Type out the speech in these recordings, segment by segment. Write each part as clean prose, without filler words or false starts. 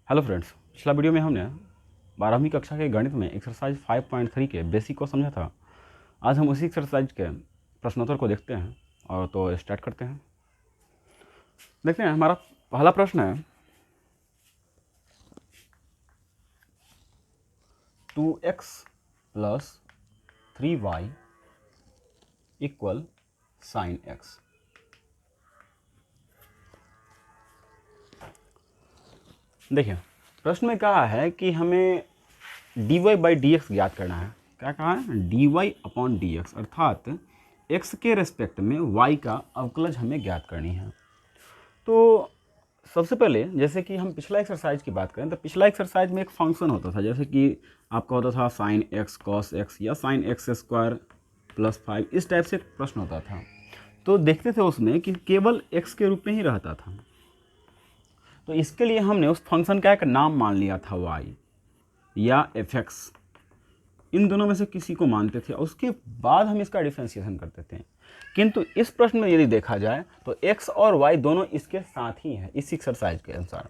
Hello friends, पिछला video में हमने 12वीं कक्षा के गणित में एक्सरसाइज 5.3 के बेसिक को समझा था। आज हम उसी एक्सरसाइज के प्रश्नोत्तर को देखते हैं और तो स्टार्ट करते हैं। देखते हैं, हमारा पहला प्रश्न है 2x + 3y = sin x। देखिए, प्रश्न में कहा है कि हमें dy/dx ज्ञात करना है। क्या कहा है? dy/dx अर्थात x के रेस्पेक्ट में y का अवकलज हमें ज्ञात करनी है। तो सबसे पहले जैसे कि हम पिछला एक्सरसाइज की बात करें तो पिछला एक्सरसाइज में एक फंक्शन होता था, जैसे कि आपका होता था sin x cos x या sin x² + 5, इस टाइप से प्रश्न होता था। तो देखते थे उसमें कि केवल x के रूप में ही रहता था। तो इसके लिए हमने उस फंक्शन का एक नाम मान लिया था y या fx, इन दोनों में से किसी को मानते थे। उसके बाद हम इसका डिफ्रेंशिएशन करते थे। किंतु इस प्रश्न में यदि देखा जाए तो x और y दोनों इसके साथ ही हैं इस एक्सरसाइज के अनुसार।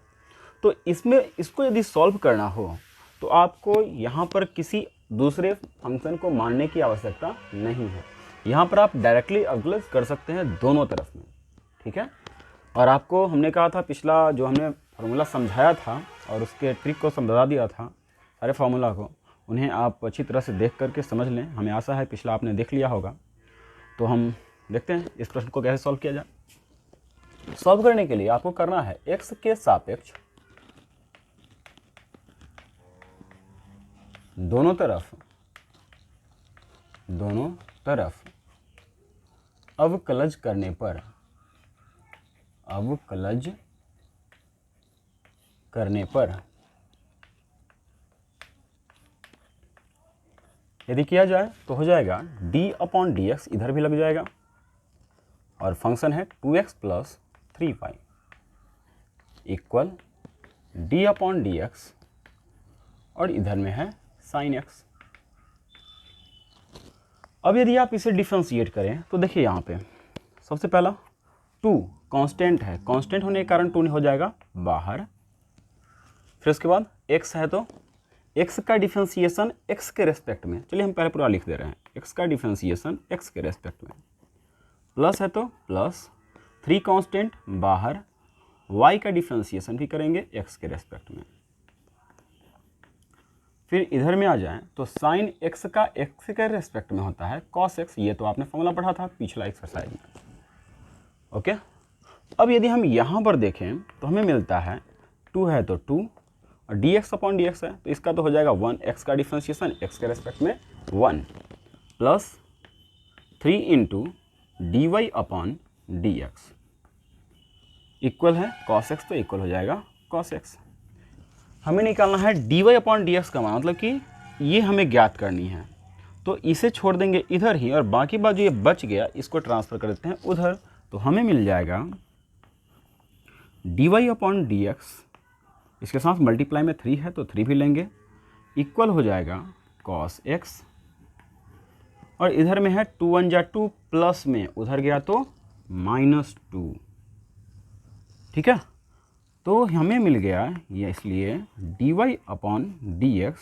तो इसमें इसको यदि सॉल्व करना हो तो आपको यहाँ पर किसी दूसरे फंक्शन को मानने की आवश्यकता नहीं है। यहाँ पर आप डायरेक्टली अवकलज कर सकते हैं दोनों तरफ में, ठीक है। और आपको हमने कहा था, पिछला जो हमने फार्मूला समझाया था और उसके ट्रिक को समझा दिया था, सारे फार्मूला को, उन्हें आप अच्छी तरह से देख करके समझ लें। हमें आशा है पिछला आपने देख लिया होगा। तो हम देखते हैं इस प्रश्न को कैसे सॉल्व किया जाए। सॉल्व करने के लिए आपको करना है x के सापेक्ष दोनों तरफ अवकलज करने पर यदि किया जाए तो हो जाएगा d/dx, इधर भी लग जाएगा, और फंक्शन है 2x + 3y = d/dx, और इधर में है sin x। अब यदि आप इसे डिफ्रेंशिएट करें तो देखिए यहाँ पे सबसे पहला 2 कांस्टेंट है, कांस्टेंट होने के कारण 2 हो जाएगा बाहर। फिर उसके बाद x है तो x का डिफ्रेंशिएशन x के रेस्पेक्ट में, चलिए हम पहले पूरा लिख दे रहे हैं, x का डिफ्रेंशिएशन x के रेस्पेक्ट में, प्लस है तो प्लस 3 कांस्टेंट बाहर, y का डिफ्रेंशिएशन भी करेंगे x के रेस्पेक्ट में। फिर इधर में आ जाएं तो साइन x का x के रेस्पेक्ट में होता है cos x, ये तो आपने फॉर्मूला पढ़ा था पिछला एक्सरसाइज में, ओके। अब यदि हम यहाँ पर देखें तो हमें मिलता है 2 है तो 2 और dx/dx है तो इसका तो हो जाएगा 1, x का डिफ्रेंशिएशन x के रेस्पेक्ट में 1 प्लस 3 × dy/dx इक्वल है cos x, तो इक्वल हो जाएगा cos x। हमें निकालना है dy/dx का मान, मतलब कि ये हमें ज्ञात करनी है। तो इसे छोड़ देंगे इधर ही और बाकी बात जो ये बच गया इसको ट्रांसफ़र कर देते हैं उधर। तो हमें मिल जाएगा dy/dx, इसके साथ मल्टीप्लाई में 3 है तो 3 भी लेंगे, इक्वल हो जाएगा cos x, और इधर में है 2 × 1 = 2, प्लस में उधर गया तो -2, ठीक है। तो हमें मिल गया ये, इसलिए dy/dx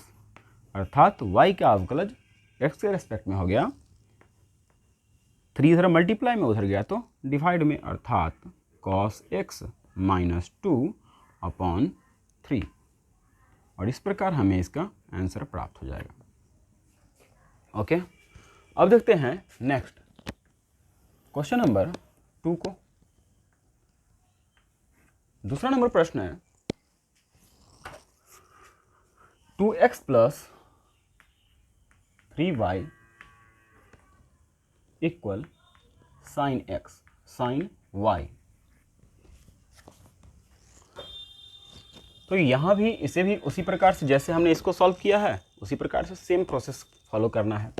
अर्थात y का अवकलज x के रेस्पेक्ट में हो गया, 3 इधर मल्टीप्लाई में उधर गया तो डिवाइड में, अर्थात cos x - 2/3, और इस प्रकार हमें इसका आंसर प्राप्त हो जाएगा, ओके। अब देखते हैं नेक्स्ट क्वेश्चन नंबर 2 को। दूसरा नंबर प्रश्न है 2x + 3y = sin x sin y। तो यहाँ भी इसे भी उसी प्रकार से जैसे हमने इसको सॉल्व किया है उसी प्रकार से सेम प्रोसेस फॉलो करना है।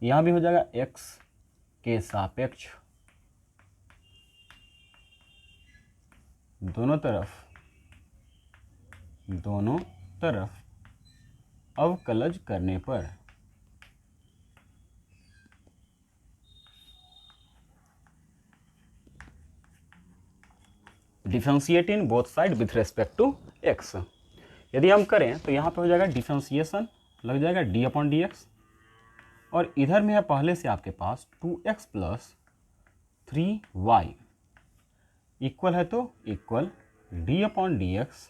यहाँ भी हो जाएगा x के सापेक्ष दोनों तरफ अवकलज करने पर differentiate in both side with respect to x। यदि हम करें तो यहाँ पे हो जाएगा डिफरेंशिएशन, लग जाएगा d अपॉन डी एक्स, और इधर में है पहले से आपके पास 2x प्लस 3y इक्वल है, तो equal d upon D X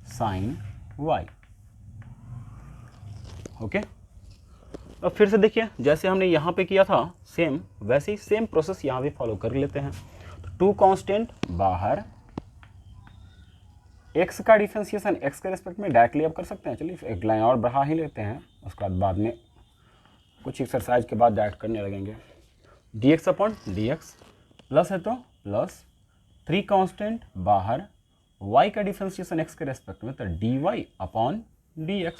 sine y। Okay, अब फिर से देखिए जैसे हमने यहाँ पे किया था सेम, वैसे ही सेम प्रोसेस यहाँ भी फॉलो कर लेते हैं। तो 2 कांस्टेंट बाहर, x का डिफरेंशिएशन x के रेस्पेक्ट में डायरेक्टली अब कर सकते हैं। चलिए एक लाइन और बढ़ा ही लेते हैं, उसके बाद में कुछ एक्सरसाइज के बाद डायरेक्ट करने लगेंगे। dx अपॉन dx प्लस है तो प्लस 3 कांस्टेंट बाहर, y का डिफरेंशिएशन x के रेस्पेक्ट में, तो dy अपॉन dx।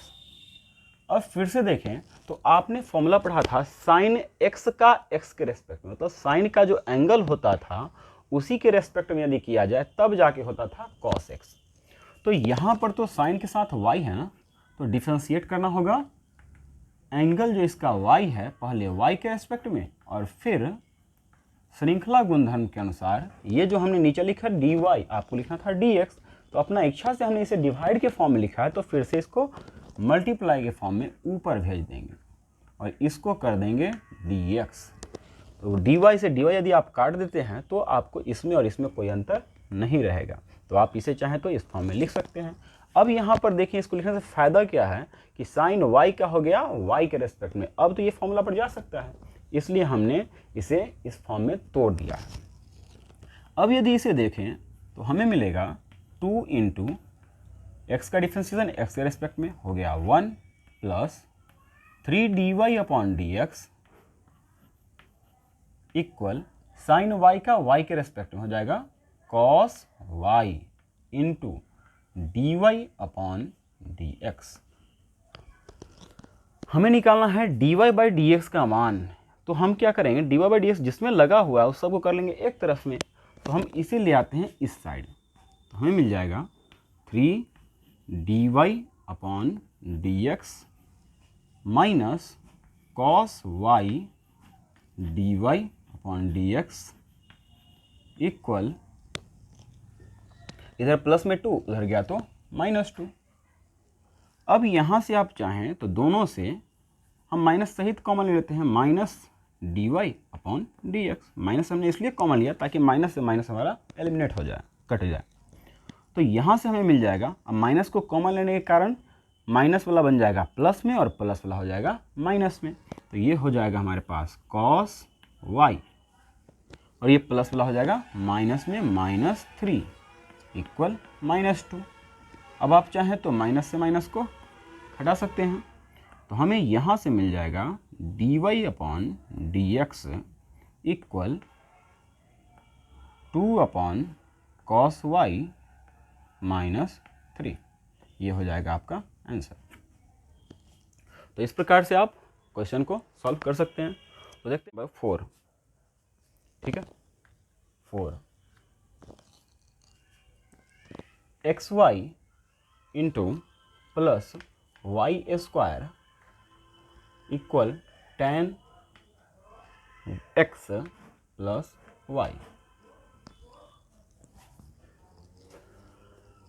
अब फिर से देखें तो आपने फॉर्मूला पढ़ा था साइन x का x के रेस्पेक्ट में, मतलब साइन का जो एंगल होता था उसी के रेस्पेक्ट में यदि किया जाए तब जाके होता था cos x। तो यहाँ पर तो साइन के साथ y है ना, तो डिफरेंशिएट करना होगा एंगल जो इसका y है पहले y के रेस्पेक्ट में, और फिर श्रृंखला गुणधर्म के अनुसार ये जो हमने नीचे लिखा dy, आपको लिखना था dx, तो अपना इच्छा से हमने इसे डिवाइड के फॉर्म में लिखा है, तो फिर से इसको मल्टीप्लाई के फॉर्म में ऊपर भेज देंगे और इसको कर देंगे dx। तो dy से dy यदि आप काट देते हैं तो आपको इसमें और इसमें कोई अंतर नहीं रहेगा, तो आप इसे चाहें तो इस फॉर्म में लिख सकते हैं। अब यहाँ पर देखिए इसको लिखने से फ़ायदा क्या है कि साइन y का हो गया y के रेस्पेक्ट में, अब तो ये फॉर्मूला पर जा सकता है, इसलिए हमने इसे इस फॉर्म में तोड़ दिया है। अब यदि इसे देखें तो हमें मिलेगा 2 इंटू x का डिफरेंशिएशन x के रेस्पेक्ट में हो गया 1 plus 3 dy upon D X equal sine y का y के रेस्पेक्ट में हो जाएगा cos y into dy upon D X. हमें निकालना है dy बाई डी एक्स का मान, तो हम क्या करेंगे dy बाई डी एक्स जिसमें लगा हुआ है उस सबको कर लेंगे एक तरफ में, तो हम इसे ले आते हैं इस साइड, तो हमें मिल जाएगा 3 dy upon D X minus cos y dy upon D X equal, इधर प्लस में 2 उधर गया तो -2। अब यहाँ से आप चाहें तो दोनों से हम माइनस सहित कॉमन ले लेते हैं, minus D Y upon D X. Minus हमने इसलिए कॉमन लिया ताकि माइनस से माइनस हमारा एलिमिनेट हो जाए, कट जाए। तो यहाँ से हमें मिल जाएगा, अब माइनस को कॉमन लेने के कारण माइनस वाला बन जाएगा प्लस में और प्लस वाला हो जाएगा माइनस में, तो ये हो जाएगा हमारे पास कॉस वाई, और ये प्लस वाला हो जाएगा माइनस में -3 इक्वल -2। अब आप चाहें तो माइनस से माइनस को हटा सकते हैं, तो हमें यहाँ से मिल जाएगा D Y upon D X equal 2 upon cos Y -3। ये हो जाएगा आपका आंसर। तो इस प्रकार से आप क्वेश्चन को सॉल्व कर सकते हैं। तो देखते हैं 4, ठीक है, 4 xy into plus Y square equal tan x plus Y.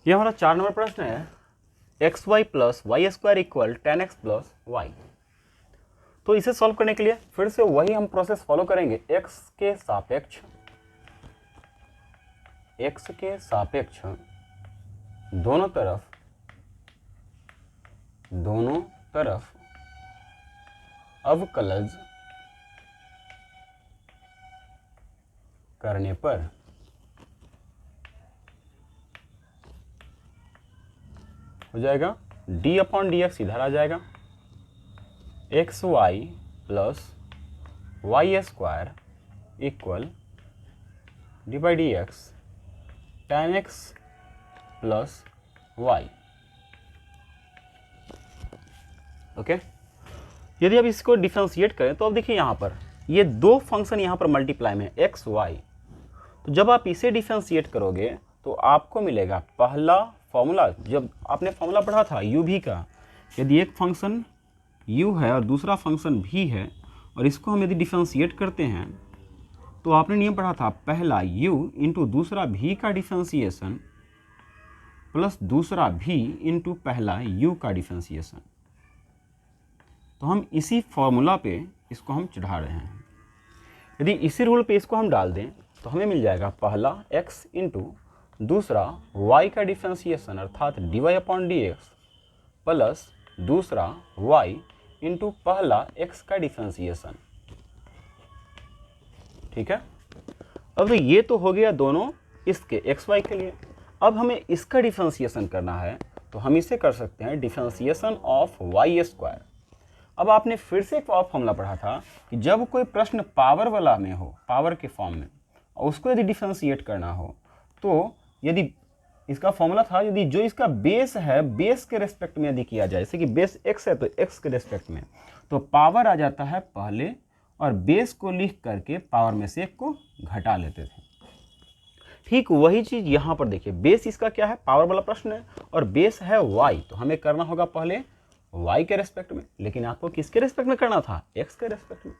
यह हमारा 4 नंबर प्रश्न है, X Y plus Y square equal tan x plus Y. तो इसे सॉल्व करने के लिए फिर से वही हम प्रोसेस फॉलो करेंगे, x के सापेक्ष दोनों तरफ अवकलज करने पर हो जाएगा d अपॉन डी एक्स, इधर आ जाएगा X Y plus Y square equal D by D X tan x plus Y. Okay, यदि आप इसको डिफ्रेंशिएट करें तो अब देखिए यहाँ पर ये दो फंक्शन यहाँ पर मल्टीप्लाई में एक्स वाई, तो जब आप इसे डिफ्रेंशिएट करोगे तो आपको मिलेगा पहला फॉर्मूला, जब आपने फॉर्मूला पढ़ा था u भी का, यदि एक फंक्शन u है और दूसरा फंक्शन v है और इसको हम यदि डिफ्रेंशिएट करते हैं तो आपने नियम पढ़ा था पहला u इंटू दूसरा v का डिफ्रेंशिएशन प्लस दूसरा v इंटू पहला u का डिफ्रेंसिएशन। तो हम इसी फॉर्मूला पे इसको हम चढ़ा रहे हैं। यदि इसी रूल पे इसको हम डाल दें तो हमें मिल जाएगा पहला x इंटू दूसरा y का डिफ्रेंसिएशन अर्थात dy/dx प्लस दूसरा y इंटू पहला x का डिफ्रेंसिएशन। ठीक है, अब ये तो हो गया दोनों इसके एक्स वाई के लिए। अब हमें इसका डिफ्रेंसिएशन करना है तो हम इसे कर सकते हैं डिफ्रेंसिएशन ऑफ वाई स्क्वायर। अब आपने फिर से एक और फॉर्मूला पढ़ा था कि जब कोई प्रश्न पावर वाला में हो, पावर के फॉर्म में, और उसको यदि डिफ्रेंशिएट करना हो तो यदि इसका फॉर्मूला था, यदि जो इसका बेस है बेस के रेस्पेक्ट में यदि किया जाए, जैसे कि बेस एक्स है तो एक्स के रेस्पेक्ट में, तो पावर आ जाता है पहले और बेस को लिख करके पावर में से एक को घटा लेते थे। ठीक वही चीज़ यहाँ पर देखिए, बेस इसका क्या है, पावर वाला प्रश्न है और बेस है y, तो हमें करना होगा पहले y के रेस्पेक्ट में, लेकिन आपको किसके रेस्पेक्ट में करना था, x के रेस्पेक्ट में।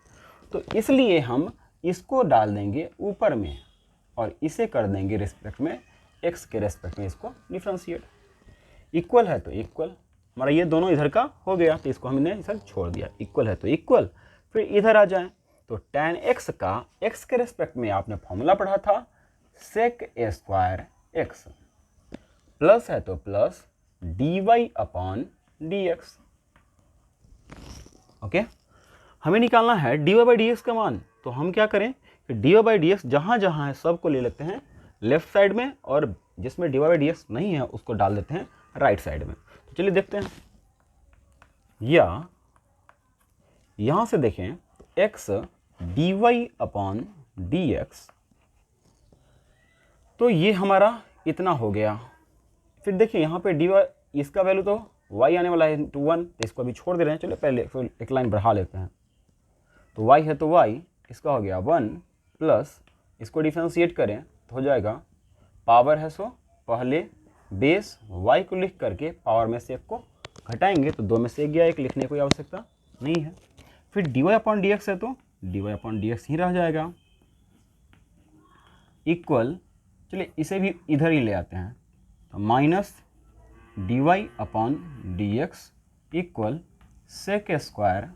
तो इसलिए हम इसको डाल देंगे ऊपर में और इसे कर देंगे रेस्पेक्ट में x के रेस्पेक्ट में, इसको डिफ्रेंशिएट। इक्वल है तो इक्वल, हमारा ये दोनों इधर का हो गया तो इसको हमने इधर छोड़ दिया। इक्वल है तो इक्वल, फिर इधर आ जाएं तो tan x का x के रेस्पेक्ट में आपने फॉर्मूला पढ़ा था sec स्क्वायर x, प्लस है तो प्लस dy/dx। ओके, हमें निकालना है dy/dx का मान, तो हम क्या करें कि dy/dx जहाँ जहाँ है सबको ले लेते हैं लेफ्ट साइड में और जिसमें dy/dx नहीं है उसको डाल देते हैं राइट साइड में। तो चलिए देखते हैं, या यहाँ से देखें x dy/dx, तो ये हमारा इतना हो गया। फिर देखिए यहाँ पे dy, इसका वैल्यू तो y आने वाला है टू 1, तो इसको अभी छोड़ दे रहे हैं। चलिए पहले एक लाइन बढ़ा लेते हैं। तो y है तो y, इसका हो गया 1 प्लस, इसको डिफ्रेंशिएट करें तो हो जाएगा पावर है सो पहले बेस y को लिख करके पावर में से एक को घटाएंगे तो 2 में से 1 गया, 1 लिखने की कोई आवश्यकता नहीं है। फिर dy/dx है तो dy/dx ही रह जाएगा, इक्वल, चलिए इसे भी इधर ही ले आते हैं तो minus dy/dx equal sec square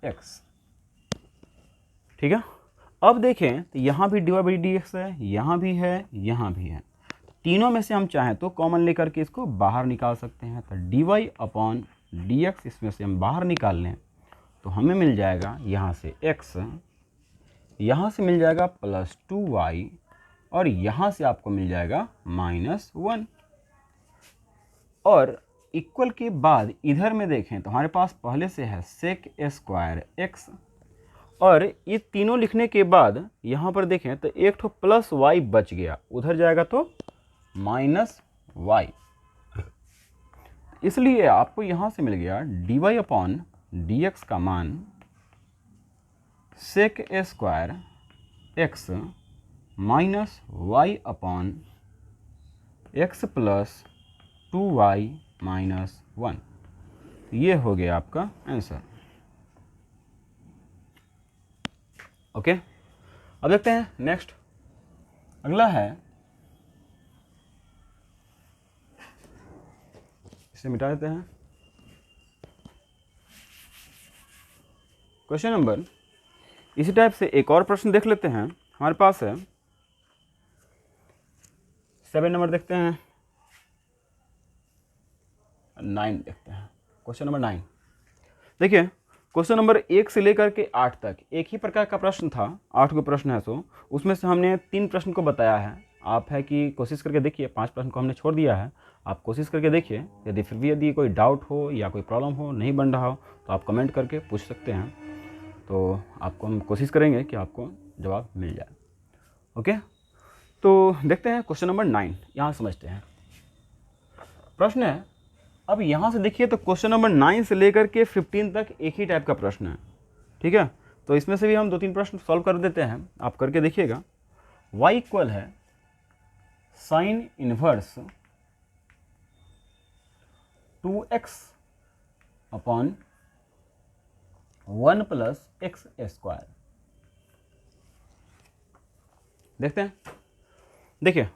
x। ठीक है, अब देखें तो यहाँ भी dy/dx है, यहाँ भी है, यहाँ भी है, तीनों में से हम चाहें तो कॉमन लेकर के इसको बाहर निकाल सकते हैं। तो dy/dx इसमें से हम बाहर निकाल लें तो हमें मिल जाएगा यहाँ से x, यहाँ से मिल जाएगा प्लस 2y और यहाँ से आपको मिल जाएगा -1। और इक्वल के बाद इधर में देखें तो हमारे पास पहले से है sec स्क्वायर x, और ये तीनों लिखने के बाद यहाँ पर देखें तो एक ठो प्लस y बच गया, उधर जाएगा तो -y, इसलिए आपको यहाँ से मिल गया dy/dx का मान sec square x -y/x plus 2y - 1। ये हो गया आपका आंसर। ओके, अब देखते हैं नेक्स्ट, अगला है, इसे मिटा देते हैं। क्वेश्चन नंबर, इसी टाइप से एक और प्रश्न देख लेते हैं, हमारे पास है 7 नंबर, देखते हैं 9 देखते हैं। क्वेश्चन नंबर 9 देखिए, क्वेश्चन नंबर 1 से लेकर के 8 तक एक ही प्रकार का प्रश्न था, 8 को प्रश्न है, सो उसमें से हमने 3 प्रश्न को बताया है। आप है कि कोशिश करके देखिए, 5 प्रश्न को हमने छोड़ दिया है, आप कोशिश करके देखिए। यदि फिर भी यदि कोई डाउट हो या कोई प्रॉब्लम हो, नहीं बन रहा हो, तो आप कमेंट करके पूछ सकते हैं, तो आपको हम कोशिश करेंगे कि आपको जवाब मिल जाए। ओके, तो देखते हैं क्वेश्चन नंबर 9, यहाँ समझते हैं प्रश्न है। अब यहाँ से देखिए तो क्वेश्चन नंबर 9 से लेकर के 15 तक एक ही टाइप का प्रश्न है। ठीक है, तो इसमें से भी हम 2-3 प्रश्न सॉल्व कर देते हैं, आप करके देखिएगा। y इक्वल है sine inverse 2x upon 1 plus x square. देखते हैं, देखिए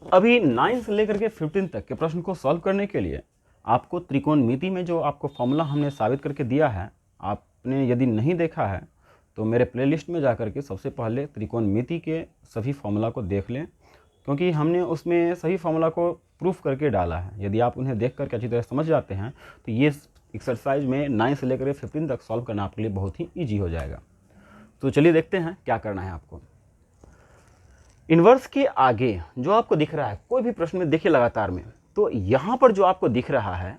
अभी 9 से लेकर के 15 तक के प्रश्न को सॉल्व करने के लिए आपको त्रिकोणमिति में जो आपको फॉर्मूला हमने साबित करके दिया है, आपने यदि नहीं देखा है तो मेरे प्लेलिस्ट में जाकर के सबसे पहले त्रिकोणमिति के सभी फॉर्मूला को देख लें, क्योंकि हमने उसमें सही फॉर्मूला को प्रूफ करके डाला है। यदि आप उन्हें देख करके अच्छी तरह समझ जाते हैं तो ये एक्सरसाइज में 9 से लेकर 15 तक सॉल्व करना आपके लिए बहुत ही ईजी हो जाएगा। तो चलिए देखते हैं क्या करना है आपको। इन्वर्स के आगे जो आपको दिख रहा है, कोई भी प्रश्न में देखिए लगातार में, तो यहाँ पर जो आपको दिख रहा है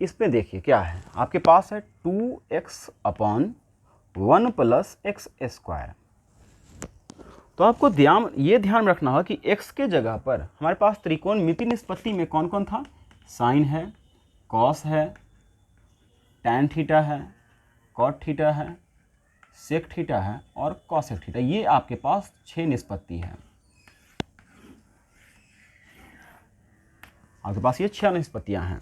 इसमें देखिए क्या है, आपके पास है 2x upon 1 plus x square. तो आपको ये ध्यान रखना होगा कि x के जगह पर हमारे पास त्रिकोणमिति निष्पत्ति में कौन कौन था, साइन है, कॉस है, टैन थीटा है, कॉट थीटा है, सेक थीटा है और कॉसेक थीटा। ये आपके पास 6 निष्पत्ति है। आपके पास ये 6 निष्पत्तियां हैं।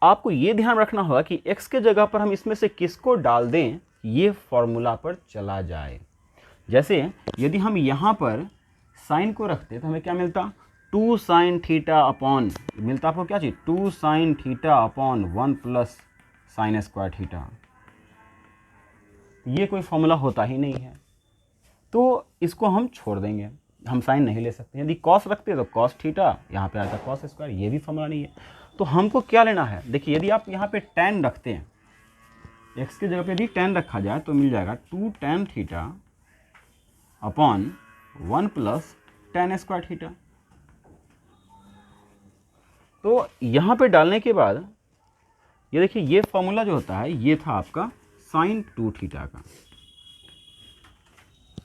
आपको ये ध्यान रखना होगा कि x के जगह पर हम इसमें से किसको डाल दें, ये फॉर्मूला पर चला जाए। जैसे यदि हम यहाँ पर साइन को रखते तो हमें क्या मिलता, 2 साइन थीटा अपॉन, मिलता आपको क्या चीज़, 2 sine theta upon 1 plus sine square theta. ये कोई फॉर्मूला होता ही नहीं है, तो इसको हम छोड़ देंगे, हम साइन नहीं ले सकते। यदि कॉस रखते तो कॉस थीटा, यहाँ पे आता कॉस स्क्वायर, ये भी फॉर्मूला नहीं है। तो हमको क्या लेना है, देखिए यदि आप यहाँ पे tan रखते हैं, x की जगह पे यदि tan रखा जाए तो मिल जाएगा 2 tan theta upon 1 plus tan square theta. तो यहाँ पे डालने के बाद ये देखिए, ये फॉर्मूला जो होता है ये था आपका साइन 2 थीटा का।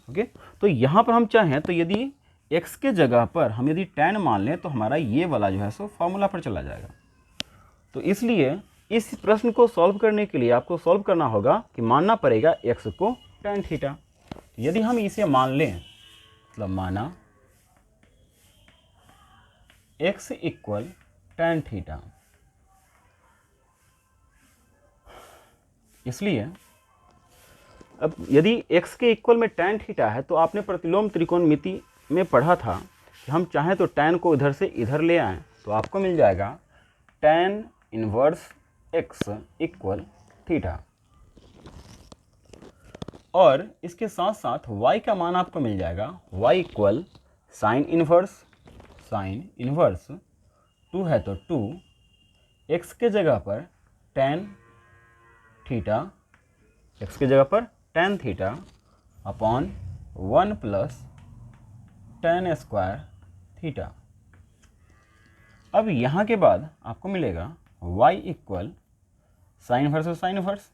ओके, तो यहाँ पर हम चाहें तो यदि x के जगह पर हम यदि tan मान लें तो हमारा ये वाला जो है सो फॉर्मूला पर चला जाएगा। तो इसलिए इस प्रश्न को सॉल्व करने के लिए आपको सॉल्व करना होगा कि मानना पड़ेगा x को tan थीटा। यदि हम इसे मान लें, मतलब माना x इक्वल tan थीटा, इसलिए अब यदि x के इक्वल में tan थीटा है तो आपने प्रतिलोम त्रिकोणमिति में पढ़ा था कि हम चाहें तो tan को इधर से इधर ले आएं तो आपको मिल जाएगा tan inverse x equal theta, और इसके साथ साथ y का मान आपको मिल जाएगा y इक्वल साइन इनवर्स 2 है तो 2, x के जगह पर tan थीटा, x की जगह पर tan theta upon 1 plus tan square theta. अब यहाँ के बाद आपको मिलेगा y इक्वल साइन इनवर्स,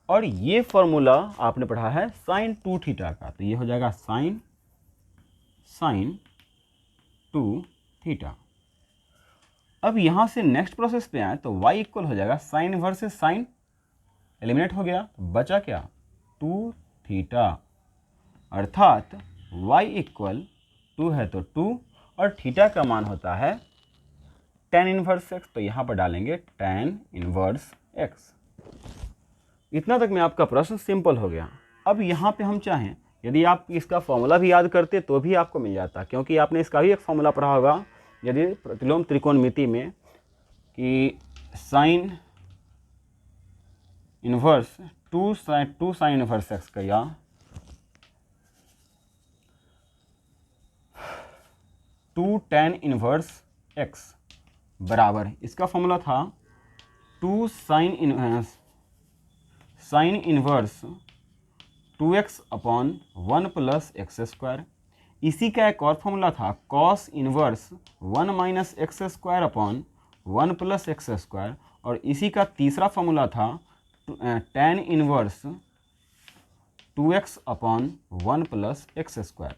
और ये फॉर्मूला आपने पढ़ा है साइन 2 थीटा का, तो ये हो जाएगा साइन 2 थीटा। अब यहाँ से नेक्स्ट प्रोसेस पे आए तो y इक्वल हो जाएगा साइन इनवर्स से साइन एलिमिनेट हो गया, तो बचा क्या, 2 थीटा, अर्थात y इक्वल 2 है तो 2 और थीटा का मान होता है tan इनवर्स x, तो यहाँ पर डालेंगे tan इनवर्स x। इतना तक में आपका प्रश्न सिंपल हो गया। अब यहाँ पे हम चाहें, यदि आप इसका फॉर्मूला भी याद करते तो भी आपको मिल जाता, क्योंकि आपने इसका भी एक फॉर्मूला पढ़ा होगा यदि प्रतिलोम त्रिकोणमिति में कि sine inverse 2 sine inverse x का, या 2 tan इनवर्स एक्स बराबर, इसका फॉर्मूला था 2 sine inverse 2x upon 1 plus x square. इसी का एक और फॉर्मूला था cos inverse 1 minus x square upon 1 plus x square, और इसी का तीसरा फॉर्मूला था tan inverse 2x upon 1 plus x square,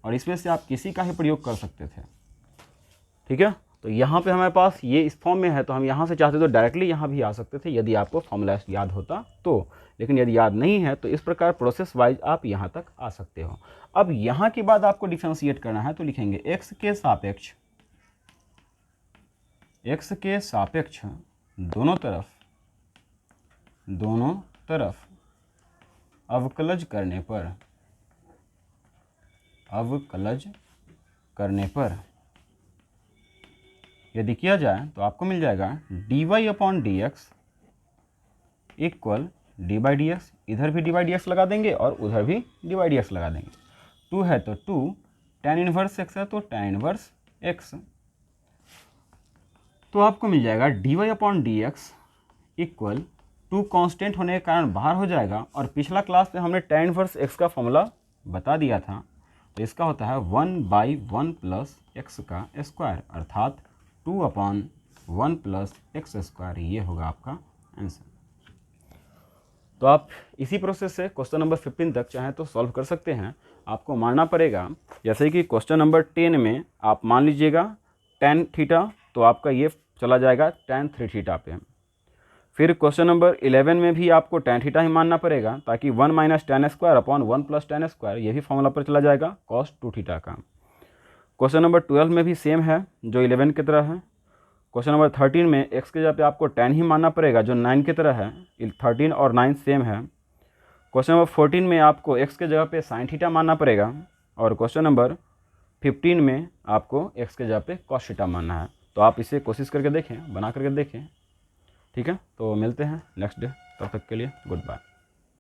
और इसमें से आप किसी का ही प्रयोग कर सकते थे। ठीक है, तो यहाँ पे हमारे पास ये इस फॉर्म में है, तो हम यहाँ से चाहते तो डायरेक्टली यहाँ भी आ सकते थे यदि आपको फॉर्मूला याद होता तो, लेकिन यदि याद नहीं है तो इस प्रकार प्रोसेस वाइज आप यहाँ तक आ सकते हो। अब यहाँ के बाद आपको डिफरेंशिएट करना है, तो लिखेंगे x के सापेक्ष दोनों तरफ अवकलज करने पर यदि किया जाए तो आपको मिल जाएगा dy/dx इक्वल d/dx, इधर भी d/dx लगा देंगे और उधर भी d/dx लगा देंगे। 2 है तो 2, tan इनवर्स x है तो tan इनवर्स x, तो आपको मिल जाएगा dy/dx इक्वल 2 कांस्टेंट होने के कारण बाहर हो जाएगा, और पिछला क्लास में हमने tan इनवर्स x का फॉर्मूला बता दिया था, तो इसका होता है 1/1 प्लस एक्स का स्क्वायर, अर्थात 2/1 प्लस एक्स स्क्वायर, ये होगा आपका आंसर। तो आप इसी प्रोसेस से क्वेश्चन नंबर 15 तक चाहें तो सॉल्व कर सकते हैं। आपको मानना पड़ेगा, जैसे कि क्वेश्चन नंबर 10 में आप मान लीजिएगा tan थीटा, तो आपका ये चला जाएगा tan 3 थीटा पे। फिर क्वेश्चन नंबर 11 में भी आपको tan थीटा ही मानना पड़ेगा, ताकि 1 minus tan square upon 1 plus tan square, ये भी फॉर्मूला पर चला जाएगा cos 2 थीटा का। क्वेश्चन नंबर 12 में भी सेम है, जो 11 की तरह है। क्वेश्चन नंबर 13 में x के जगह पे आपको tan ही मानना पड़ेगा, जो 9 की तरह है। 13 और 9 सेम है। क्वेश्चन नंबर 14 में आपको x के जगह पे sin थीटा मानना पड़ेगा, और क्वेश्चन नंबर 15 में आपको x के जगह पे cos थीटा मानना है। तो आप इसे कोशिश करके देखें, बना करके देखें, ठीक है। तो मिलते हैं नेक्स्ट डे, तब तक के लिए गुड बाय।